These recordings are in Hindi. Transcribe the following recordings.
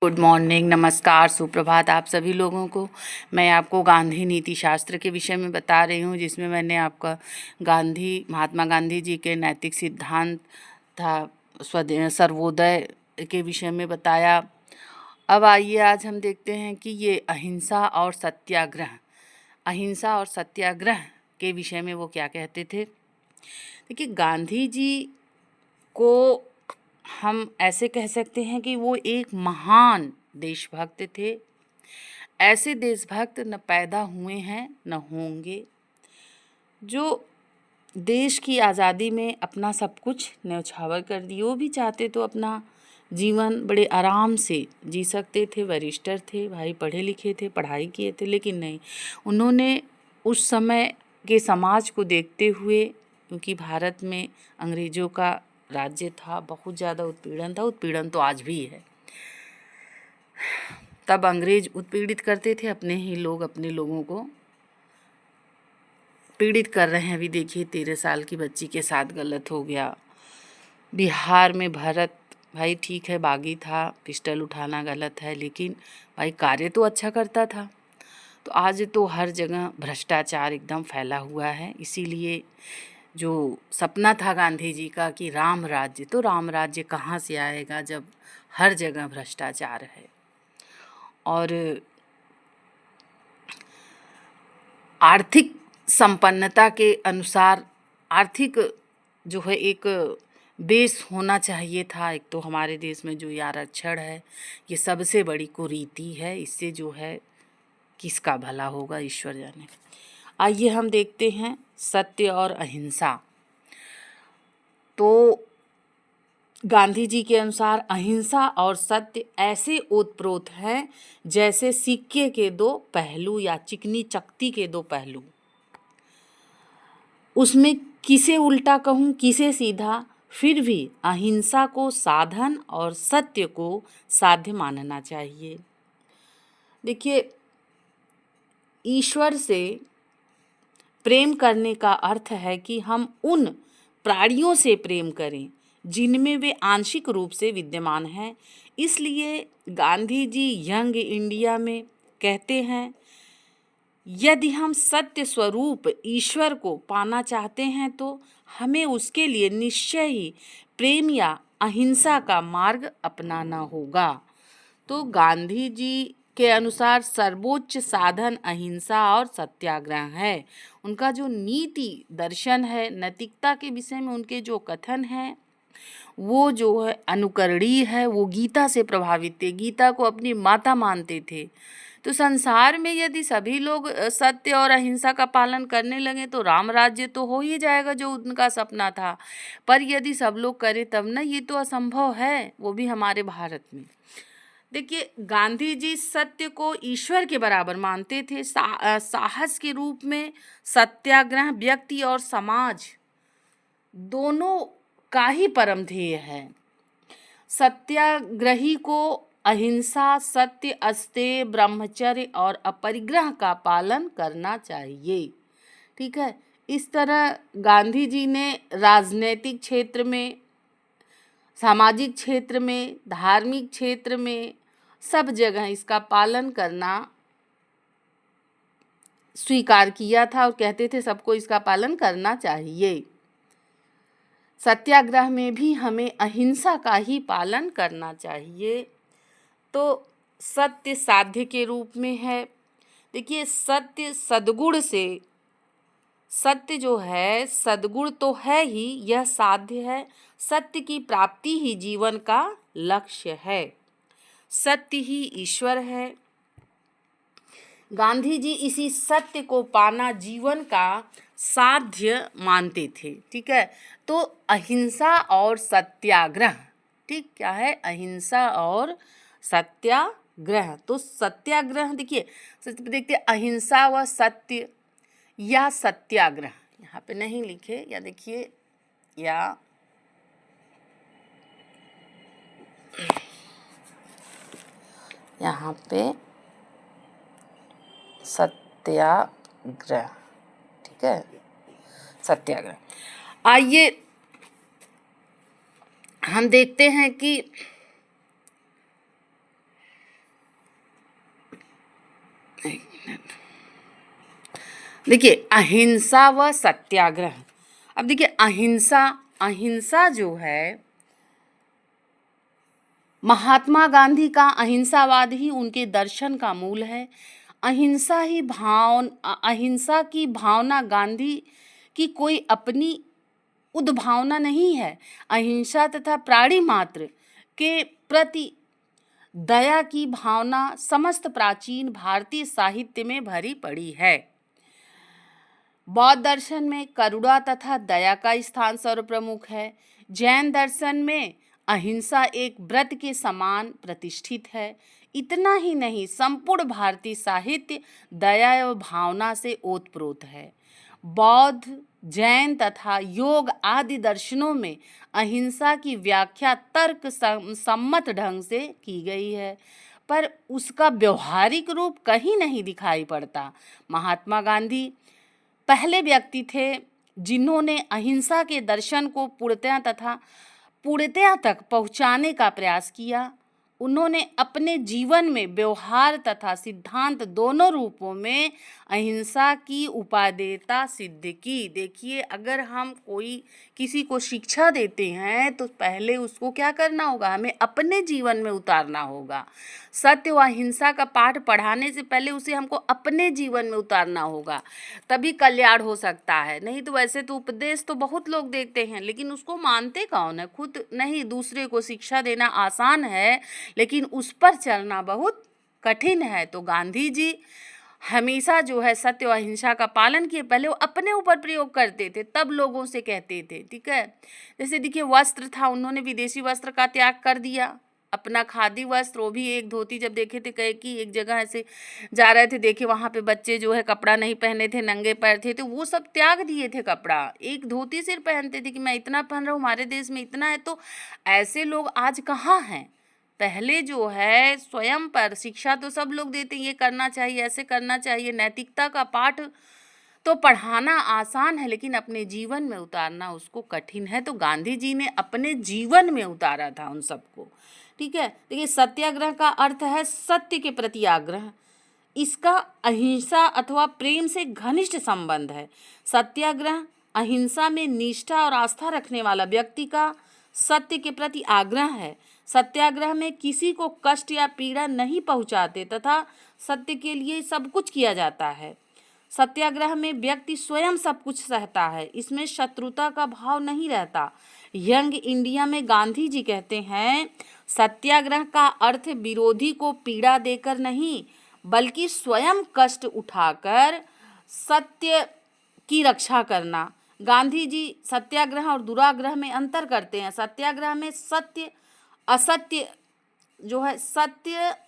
गुड मॉर्निंग, नमस्कार, सुप्रभात आप सभी लोगों को। मैं आपको गांधी नीति शास्त्र के विषय में बता रही हूँ, जिसमें मैंने आपका महात्मा गांधी जी के नैतिक सिद्धांत था सर्वोदय के विषय में बताया। अब आइए आज हम देखते हैं कि ये अहिंसा और सत्याग्रह के विषय में वो क्या कहते थे। देखिए, गांधी जी को हम ऐसे कह सकते हैं कि वो एक महान देशभक्त थे। ऐसे देशभक्त न पैदा हुए हैं न होंगे, जो देश की आज़ादी में अपना सब कुछ न्यौछावर कर दिए। वो भी चाहते तो अपना जीवन बड़े आराम से जी सकते थे, वरिष्ठर थे, भाई पढ़े लिखे थे, पढ़ाई किए थे, लेकिन नहीं, उन्होंने उस समय के समाज को देखते हुए, क्योंकि भारत में अंग्रेज़ों का राज्य था, बहुत ज़्यादा उत्पीड़न था, उत्पीड़न तो आज भी है। तब अंग्रेज उत्पीड़ित करते थे, अपने ही लोग अपने लोगों को पीड़ित कर रहे हैं। अभी देखिए, 13 साल की बच्ची के साथ गलत हो गया। बिहार में भरत भाई ठीक है, बागी था, पिस्टल उठाना गलत है, लेकिन भाई कार्य तो अच्छा करता था। तो आज तो हर जगह भ्रष्टाचार एकदम फैला हुआ है। इसीलिए जो सपना था गांधी जी का कि राम राज्य, तो राम राज्य कहाँ से आएगा जब हर जगह भ्रष्टाचार है। और आर्थिक संपन्नता के अनुसार आर्थिक जो है एक बेस होना चाहिए था। एक तो हमारे देश में जो ये आरक्षण है, ये सबसे बड़ी कुरीति है। इससे जो है किसका भला होगा, ईश्वर जाने। आइए हम देखते हैं सत्य और अहिंसा। तो गांधी जी के अनुसार अहिंसा और सत्य ऐसे ओतप्रोत हैं जैसे सिक्के के दो पहलू या चिकनी चकती के दो पहलू। उसमें किसे उल्टा कहूँ, किसे सीधा, फिर भी अहिंसा को साधन और सत्य को साध्य मानना चाहिए। देखिए, ईश्वर से प्रेम करने का अर्थ है कि हम उन प्राणियों से प्रेम करें जिनमें वे आंशिक रूप से विद्यमान हैं। इसलिए गांधी जी यंग इंडिया में कहते हैं, यदि हम सत्य स्वरूप ईश्वर को पाना चाहते हैं तो हमें उसके लिए निश्चय ही प्रेम या अहिंसा का मार्ग अपनाना होगा। तो गांधी जी के अनुसार सर्वोच्च साधन अहिंसा और सत्याग्रह है। उनका जो नीति दर्शन है, नैतिकता के विषय में उनके जो कथन हैं, वो जो है अनुकरणीय है। वो गीता से प्रभावित थे, गीता को अपनी माता मानते थे। तो संसार में यदि सभी लोग सत्य और अहिंसा का पालन करने लगे तो राम राज्य तो हो ही जाएगा, जो उनका सपना था। पर यदि सब लोग करें तब ना, ये तो असंभव है, वो भी हमारे भारत में। देखिए, गांधी जी सत्य को ईश्वर के बराबर मानते थे। साहस के रूप में सत्याग्रह व्यक्ति और समाज दोनों का ही परम ध्येय है। सत्याग्रही को अहिंसा, सत्य, अस्तेय, ब्रह्मचर्य और अपरिग्रह का पालन करना चाहिए। ठीक है, इस तरह गांधी जी ने राजनीतिक क्षेत्र में, सामाजिक क्षेत्र में, धार्मिक क्षेत्र में, सब जगह इसका पालन करना स्वीकार किया था और कहते थे सबको इसका पालन करना चाहिए। सत्याग्रह में भी हमें अहिंसा का ही पालन करना चाहिए। तो सत्य साध्य के रूप में है। देखिए, सत्य सद्गुण से, सत्य जो है सद्गुण तो है ही, यह साध्य है। सत्य की प्राप्ति ही जीवन का लक्ष्य है। सत्य ही ईश्वर है। गांधी जी इसी सत्य को पाना जीवन का साध्य मानते थे। ठीक है, तो अहिंसा और सत्याग्रह, ठीक क्या है, अहिंसा और सत्याग्रह। तो सत्याग्रह देखिए, देखते अहिंसा व सत्य या सत्याग्रह, यहाँ पे नहीं लिखे, या देखिए, या यहाँ पे सत्याग्रह, ठीक है, सत्याग्रह। आइए हम देखते हैं कि एक मिनट, देखिए अहिंसा व सत्याग्रह। अब देखिए अहिंसा जो है, महात्मा गांधी का अहिंसावाद ही उनके दर्शन का मूल है। अहिंसा की भावना गांधी की कोई अपनी उद्भावना नहीं है। अहिंसा तथा प्राणी मात्र के प्रति दया की भावना समस्त प्राचीन भारतीय साहित्य में भरी पड़ी है। बौद्ध दर्शन में करुणा तथा दया का स्थान सर्वप्रमुख है। जैन दर्शन में अहिंसा एक व्रत के समान प्रतिष्ठित है। इतना ही नहीं, संपूर्ण भारतीय साहित्य दया एवं भावना से ओतप्रोत है। बौद्ध, जैन तथा योग आदि दर्शनों में अहिंसा की व्याख्या तर्क सम्मत ढंग से की गई है, पर उसका व्यवहारिक रूप कहीं नहीं दिखाई पड़ता। महात्मा गांधी पहले व्यक्ति थे जिन्होंने अहिंसा के दर्शन को पूर्णतया तक पहुंचाने का प्रयास किया। उन्होंने अपने जीवन में व्यवहार तथा सिद्धांत दोनों रूपों में अहिंसा की उपादेयता सिद्ध की। देखिए, अगर हम किसी को शिक्षा देते हैं तो पहले उसको क्या करना होगा, हमें अपने जीवन में उतारना होगा। सत्य व अहिंसा का पाठ पढ़ाने से पहले उसे हमको अपने जीवन में उतारना होगा, तभी कल्याण हो सकता है। नहीं तो वैसे तो उपदेश तो बहुत लोग देखते हैं, लेकिन उसको मानते कौन है? खुद नहीं। दूसरे को शिक्षा देना आसान है, लेकिन उस पर चलना बहुत कठिन है। तो गांधी जी हमेशा जो है सत्य और अहिंसा का पालन किए। पहले वो अपने ऊपर प्रयोग करते थे, तब लोगों से कहते थे, ठीक है। जैसे देखिए वस्त्र था, उन्होंने विदेशी वस्त्र का त्याग कर दिया, अपना खादी वस्त्र, वो भी एक धोती। जब देखे थे कहे कि एक जगह ऐसे जा रहे थे, देखे वहाँ पे बच्चे जो है कपड़ा नहीं पहने थे, नंगे पैर थे, तो वो सब त्याग दिए थे कपड़ा, एक धोती सिर्फ पहनते थे कि मैं इतना पहन रहा हूँ, हमारे देश में इतना है। तो ऐसे लोग आज कहाँ हैं? पहले जो है स्वयं पर शिक्षा तो सब लोग देते हैं, ये करना चाहिए, ऐसे करना चाहिए। नैतिकता का पाठ तो पढ़ाना आसान है, लेकिन अपने जीवन में उतारना उसको कठिन है। तो गांधी जी ने अपने जीवन में उतारा था उन सबको, ठीक है। देखिए सत्याग्रह का अर्थ है सत्य के प्रति आग्रह। इसका अहिंसा अथवा प्रेम से घनिष्ठ संबंध है। सत्याग्रह अहिंसा में निष्ठा और आस्था रखने वाला व्यक्ति का सत्य के प्रति आग्रह है। सत्याग्रह में किसी को कष्ट या पीड़ा नहीं पहुंचाते तथा सत्य के लिए सब कुछ किया जाता है। सत्याग्रह में व्यक्ति स्वयं सब कुछ सहता है, इसमें शत्रुता का भाव नहीं रहता। यंग इंडिया में गांधी जी कहते हैं, सत्याग्रह का अर्थ विरोधी को पीड़ा देकर नहीं, बल्कि स्वयं कष्ट उठाकर सत्य की रक्षा करना। गांधी जी सत्याग्रह और दुराग्रह में अंतर करते हैं। सत्याग्रह में सत्य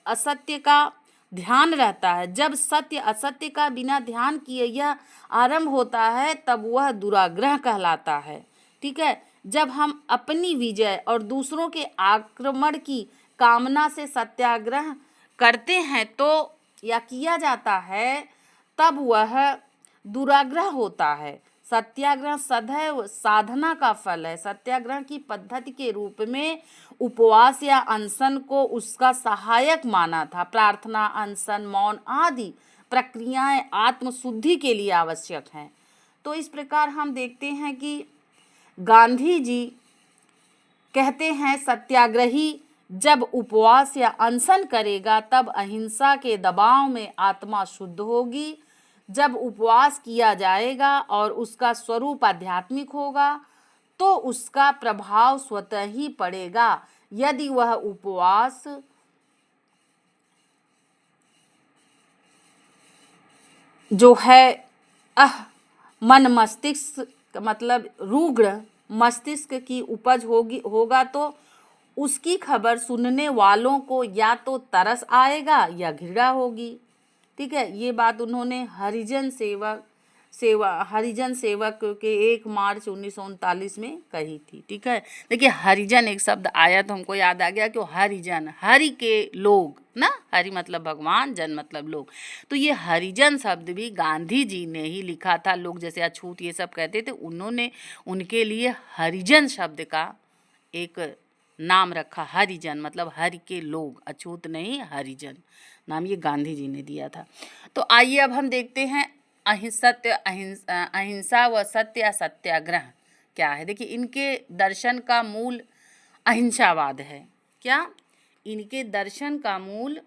असत्य का ध्यान रहता है। जब सत्य असत्य का बिना ध्यान किए यह आरंभ होता है, तब वह दुराग्रह कहलाता है, ठीक है। जब हम अपनी विजय और दूसरों के आक्रमण की कामना से सत्याग्रह करते हैं तो या किया जाता है, तब वह दुराग्रह होता है। सत्याग्रह सदैव साधना का फल है। सत्याग्रह की पद्धति के रूप में उपवास या अनशन को उसका सहायक माना था। प्रार्थना, अनशन, मौन आदि प्रक्रियाएं आत्मशुद्धि के लिए आवश्यक हैं। तो इस प्रकार हम देखते हैं कि गांधी जी कहते हैं, सत्याग्रही जब उपवास या अनशन करेगा तब अहिंसा के दबाव में आत्मा शुद्ध होगी। जब उपवास किया जाएगा और उसका स्वरूप आध्यात्मिक होगा तो उसका प्रभाव स्वतः ही पड़ेगा। यदि वह उपवास जो है मन मस्तिष्क मतलब रुग्ण मस्तिष्क की उपज होगा तो उसकी खबर सुनने वालों को या तो तरस आएगा या घृणा होगी, ठीक है। ये बात उन्होंने हरिजन सेवक के 1 मार्च 1939 में कही थी, ठीक है। देखिए हरिजन एक शब्द आया तो हमको याद आ गया कि हरिजन, हरि के लोग ना, हरि मतलब भगवान, जन मतलब लोग। तो ये हरिजन शब्द भी गांधी जी ने ही लिखा था। लोग जैसे अछूत ये सब कहते थे, उन्होंने उनके लिए हरिजन शब्द का एक नाम रखा हरिजन, मतलब हरि के लोग, अछूत नहीं हरिजन नाम ये गांधी जी ने दिया था। तो आइए अब हम देखते हैं अहिंसा व सत्य सत्याग्रह क्या है। देखिए इनके दर्शन का मूल अहिंसावाद है। क्या? इनके दर्शन का मूल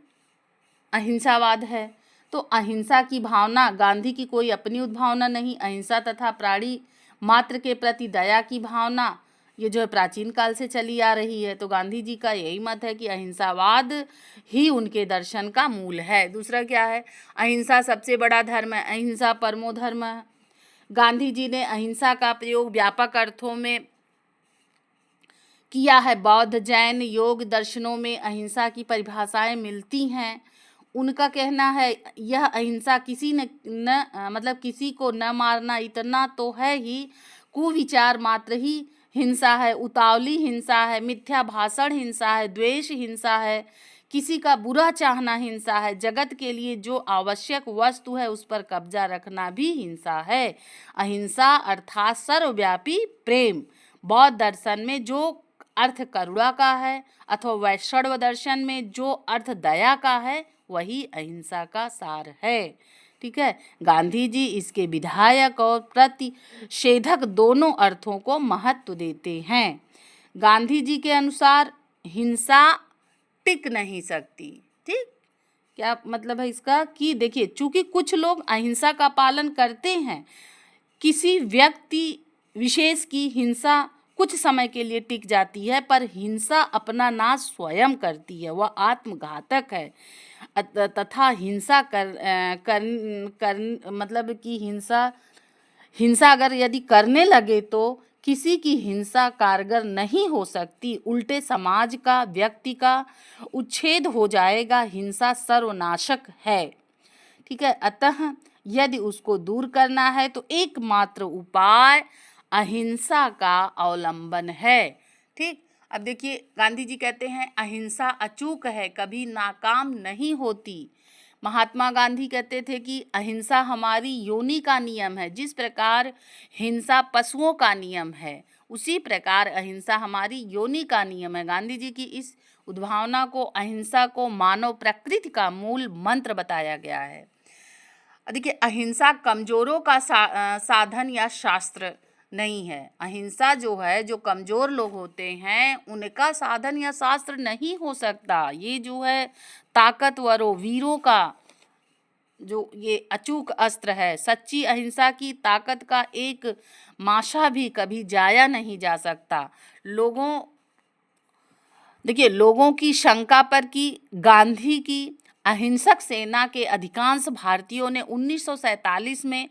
अहिंसावाद है। तो अहिंसा की भावना गांधी की कोई अपनी उद्भावना नहीं। अहिंसा तथा प्राणी मात्र के प्रति दया की भावना ये जो है प्राचीन काल से चली आ रही है। तो गांधी जी का यही मत है कि अहिंसावाद ही उनके दर्शन का मूल है। दूसरा क्या है? अहिंसा सबसे बड़ा धर्म है, अहिंसा परमो धर्म है। गांधी जी ने अहिंसा का प्रयोग व्यापक अर्थों में किया है। बौद्ध, जैन, योग दर्शनों में अहिंसा की परिभाषाएं मिलती हैं। उनका कहना है यह अहिंसा मतलब किसी को न मारना इतना तो है ही, कुविचार मात्र ही हिंसा है, उतावली हिंसा है, मिथ्या भाषण हिंसा है, द्वेष हिंसा है, किसी का बुरा चाहना हिंसा है, जगत के लिए जो आवश्यक वस्तु है उस पर कब्जा रखना भी हिंसा है। अहिंसा अर्थात सर्वव्यापी प्रेम। बौद्ध दर्शन में जो अर्थ करुणा का है अथवा वैष्णव दर्शन में जो अर्थ दया का है वही अहिंसा का सार है। ठीक है। गांधी जी इसके विधायक और प्रतिषेधक दोनों अर्थों को महत्व देते हैं। गांधी जी के अनुसार हिंसा टिक नहीं सकती। ठीक, क्या मतलब है इसका? कि देखिए चूंकि कुछ लोग अहिंसा का पालन करते हैं, किसी व्यक्ति विशेष की हिंसा कुछ समय के लिए टिक जाती है, पर हिंसा अपना नाश स्वयं करती है, वह आत्मघातक है। तथा हिंसा मतलब कि हिंसा अगर यदि करने लगे तो किसी की हिंसा कारगर नहीं हो सकती, उल्टे समाज का, व्यक्ति का उच्छेद हो जाएगा। हिंसा सर्वनाशक है। ठीक है। अतः यदि उसको दूर करना है तो एकमात्र उपाय अहिंसा का अवलंबन है। ठीक। अब देखिए गांधी जी कहते हैं अहिंसा अचूक है, कभी नाकाम नहीं होती। महात्मा गांधी कहते थे कि अहिंसा हमारी योनि का नियम है। जिस प्रकार हिंसा पशुओं का नियम है, उसी प्रकार अहिंसा हमारी योनि का नियम है। गांधी जी की इस उद्भावना को, अहिंसा को मानव प्रकृति का मूल मंत्र बताया गया है। देखिए अहिंसा कमजोरों का साधन या शास्त्र नहीं है। अहिंसा जो है, जो कमजोर लोग होते हैं उनका साधन या शास्त्र नहीं हो सकता। ये जो है ताकतवरों, वीरों का जो ये अचूक अस्त्र है। सच्ची अहिंसा की ताकत का एक माशा भी कभी जाया नहीं जा सकता। लोगों की शंका पर कि गांधी की अहिंसक सेना के अधिकांश भारतीयों ने 1947 में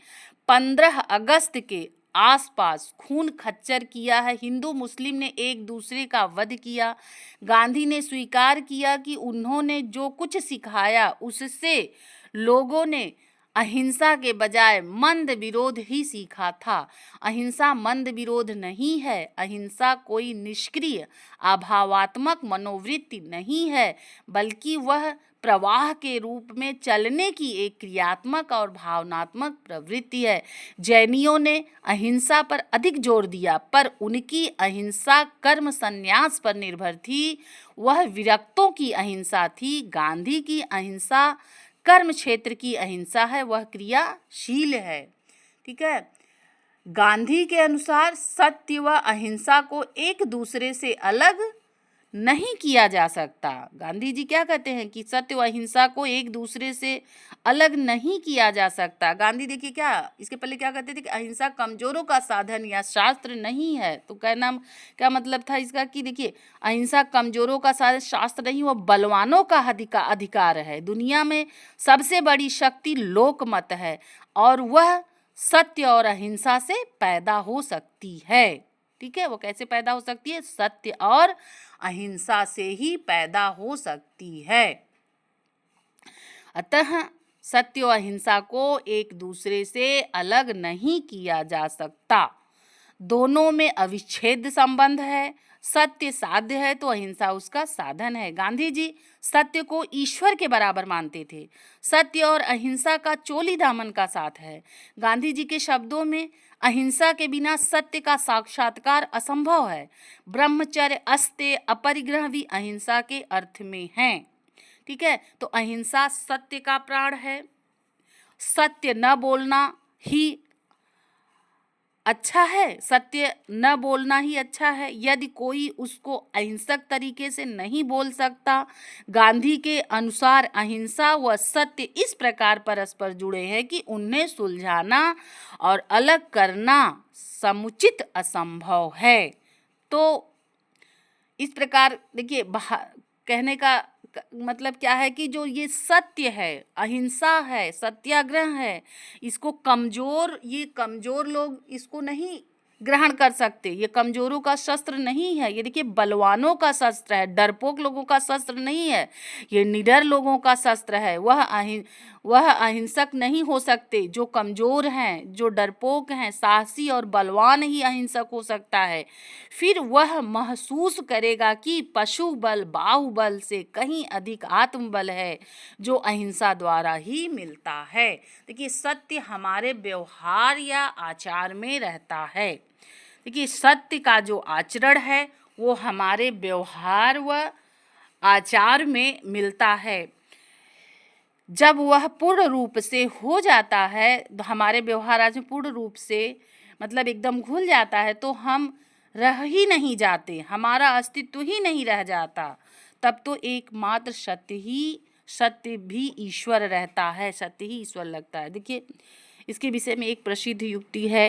15 अगस्त के आसपास खून खच्चर किया है। हिंदू मुस्लिम ने एक दूसरे का वध किया। गांधी ने स्वीकार किया कि उन्होंने जो कुछ सिखाया उससे लोगों ने अहिंसा के बजाय मंद विरोध ही सीखा था। अहिंसा मंद विरोध नहीं है। अहिंसा कोई निष्क्रिय अभावात्मक मनोवृत्ति नहीं है, बल्कि वह प्रवाह के रूप में चलने की एक क्रियात्मक और भावनात्मक प्रवृत्ति है। जैनियों ने अहिंसा पर अधिक जोर दिया, पर उनकी अहिंसा कर्म संन्यास पर निर्भर थी। वह विरक्तों की अहिंसा थी। गांधी की अहिंसा कर्म क्षेत्र की अहिंसा है, वह क्रियाशील है। ठीक है। गांधी के अनुसार सत्य व अहिंसा को एक दूसरे से अलग नहीं किया जा सकता। गांधी जी क्या कहते हैं कि सत्य व अहिंसा को एक दूसरे से अलग नहीं किया जा सकता। गांधी देखिए क्या इसके पहले क्या कहते थे कि अहिंसा कमजोरों का साधन या शास्त्र नहीं है। तो कहना क्या मतलब था इसका कि देखिए अहिंसा कमजोरों का साधन, शास्त्र नहीं, वह बलवानों का अधिकार है। दुनिया में सबसे बड़ी शक्ति लोकमत है और वह सत्य और अहिंसा से पैदा हो सकती है। ठीक है। वो कैसे पैदा हो सकती है? सत्य और अहिंसा से ही पैदा हो सकती है। अतः सत्य और अहिंसा को एक दूसरे से अलग नहीं किया जा सकता। दोनों में अविच्छेद्य संबंध है। सत्य साध्य है तो अहिंसा उसका साधन है। गांधी जी सत्य को ईश्वर के बराबर मानते थे। सत्य और अहिंसा का चोली दामन का साथ है। गांधी जी के शब्दों में अहिंसा के बिना सत्य का साक्षात्कार असंभव है। ब्रह्मचर्य, अस्त्य, अपरिग्रह भी अहिंसा के अर्थ में हैं। ठीक है, तो अहिंसा सत्य का प्राण है। सत्य न बोलना ही अच्छा है, सत्य न बोलना ही अच्छा है। यदि कोई उसको अहिंसक तरीके से नहीं बोल सकता, गांधी के अनुसार अहिंसा व सत्य इस प्रकार परस्पर जुड़े हैं कि उन्हें सुलझाना और अलग करना समुचित असंभव है। तो इस प्रकार देखिए, कहने का मतलब क्या है कि जो ये सत्य है, अहिंसा है, सत्याग्रह है, इसको ये कमजोर लोग इसको नहीं ग्रहण कर सकते। ये कमजोरों का शस्त्र नहीं है, ये देखिए बलवानों का शस्त्र है, डरपोक लोगों का शस्त्र नहीं है, ये निडर लोगों का शस्त्र है। वह अहिंसक नहीं हो सकते। जो कमजोर हैं, जो डरपोक हैं, साहसी और बलवान ही अहिंसक हो सकता है। फिर वह महसूस करेगा कि पशु बल, बाहुबल से कहीं अधिक आत्मबल है जो अहिंसा द्वारा ही मिलता है। देखिए, सत्य हमारे व्यवहार या आचार में रहता है। देखिए, सत्य का जो आचरण है वो हमारे व्यवहार व आचार में मिलता है। जब वह पूर्ण रूप से हो जाता है, हमारे व्यवहार आज में पूर्ण रूप से मतलब एकदम घुल जाता है, तो हम रह ही नहीं जाते, हमारा अस्तित्व ही नहीं रह जाता। तब तो एकमात्र सत्य भी ईश्वर रहता है, सत्य ही ईश्वर लगता है। देखिए, इसके विषय में एक प्रसिद्ध युक्ति है,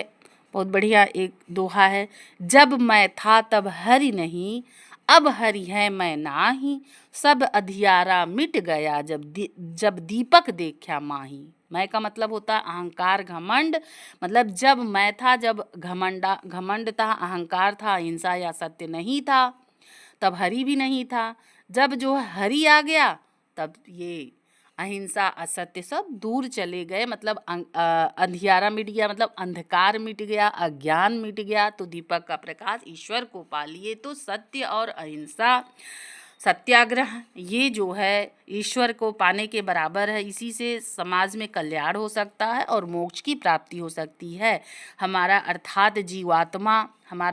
बहुत बढ़िया एक दोहा है। जब मैं था तब हरि नहीं, अब हरि है मैं नाही, सब अधियारा मिट गया जब दीपक देखा माही। मैं का मतलब होता है अहंकार, घमंड। मतलब जब मैं था, जब घमंड था, अहंकार था, अहिंसा या सत्य नहीं था, तब हरि भी नहीं था। जब जो हरि आ गया, तब ये अहिंसा, असत्य सब दूर चले गए। मतलब अंधियारा मिट गया, मतलब अंधकार मिट गया, अज्ञान मिट गया, तो दीपक का प्रकाश ईश्वर को पा लिए। तो सत्य और अहिंसा, सत्याग्रह, ये जो है ईश्वर को पाने के बराबर है। इसी से समाज में कल्याण हो सकता है और मोक्ष की प्राप्ति हो सकती है। हमारा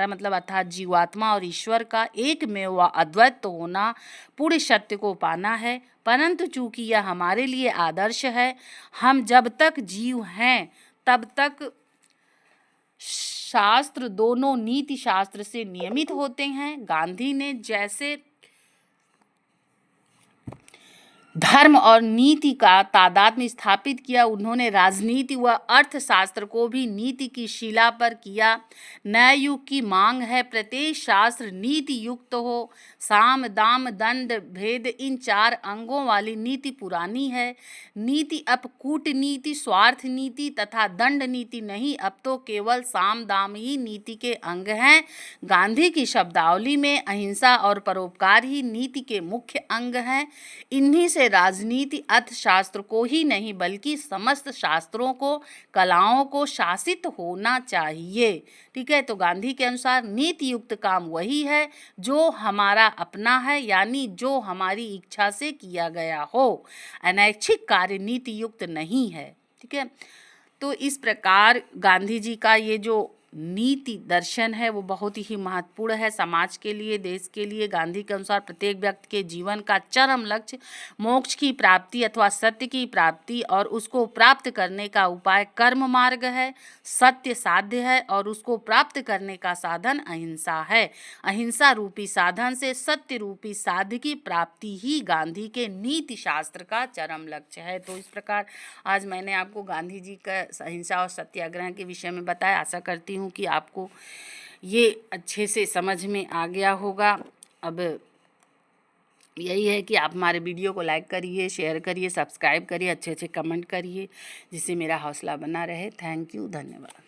मतलब अर्थात जीवात्मा और ईश्वर का एकमेव व अद्वैत होना, पूर्ण सत्य को पाना है। परंतु चूंकि यह हमारे लिए आदर्श है, हम जब तक जीव हैं तब तक शास्त्र, दोनों नीति शास्त्र से नियमित होते हैं। गांधी ने जैसे धर्म और नीति का तादात्म्य स्थापित किया, उन्होंने राजनीति व अर्थशास्त्र को भी नीति की शिला पर किया। नए युग की मांग है प्रत्येक शास्त्र नीति युक्त हो। साम, दाम, दंड, भेद, इन 4 अंगों वाली नीति पुरानी है। नीति अब कूटनीति, स्वार्थ नीति तथा दंड नीति नहीं, अब तो केवल साम दाम ही नीति के अंग हैं। गांधी की शब्दावली में अहिंसा और परोपकार ही नीति के मुख्य अंग हैं। इन्हीं से राजनीति अर्थशास्त्र को ही नहीं बल्कि समस्त शास्त्रों को, कलाओं को शासित होना चाहिए। ठीक है, तो गांधी के अनुसार नीति युक्त काम वही है जो हमारा अपना है, यानी जो हमारी इच्छा से किया गया हो। अनैच्छिक कार्य नीति युक्त नहीं है। ठीक है, तो इस प्रकार गांधी जी का ये जो नीति दर्शन है वो बहुत ही महत्वपूर्ण है समाज के लिए, देश के लिए। गांधी के अनुसार प्रत्येक व्यक्ति के जीवन का चरम लक्ष्य मोक्ष की प्राप्ति अथवा सत्य की प्राप्ति, और उसको प्राप्त करने का उपाय कर्म मार्ग है, सत्य साध्य है, और उसको प्राप्त करने का साधन अहिंसा है। अहिंसा रूपी साधन से सत्य रूपी साध्य की प्राप्ति ही गांधी के नीति शास्त्र का चरम लक्ष्य है। तो इस प्रकार आज मैंने आपको गांधी जी का अहिंसा और सत्याग्रह के विषय में बताया। आशा करती हूँ कि आपको ये अच्छे से समझ में आ गया होगा। अब यही है कि आप हमारे वीडियो को लाइक करिए, शेयर करिए, सब्सक्राइब करिए, अच्छे अच्छे कमेंट करिए, जिससे मेरा हौसला बना रहे। थैंक यू, धन्यवाद।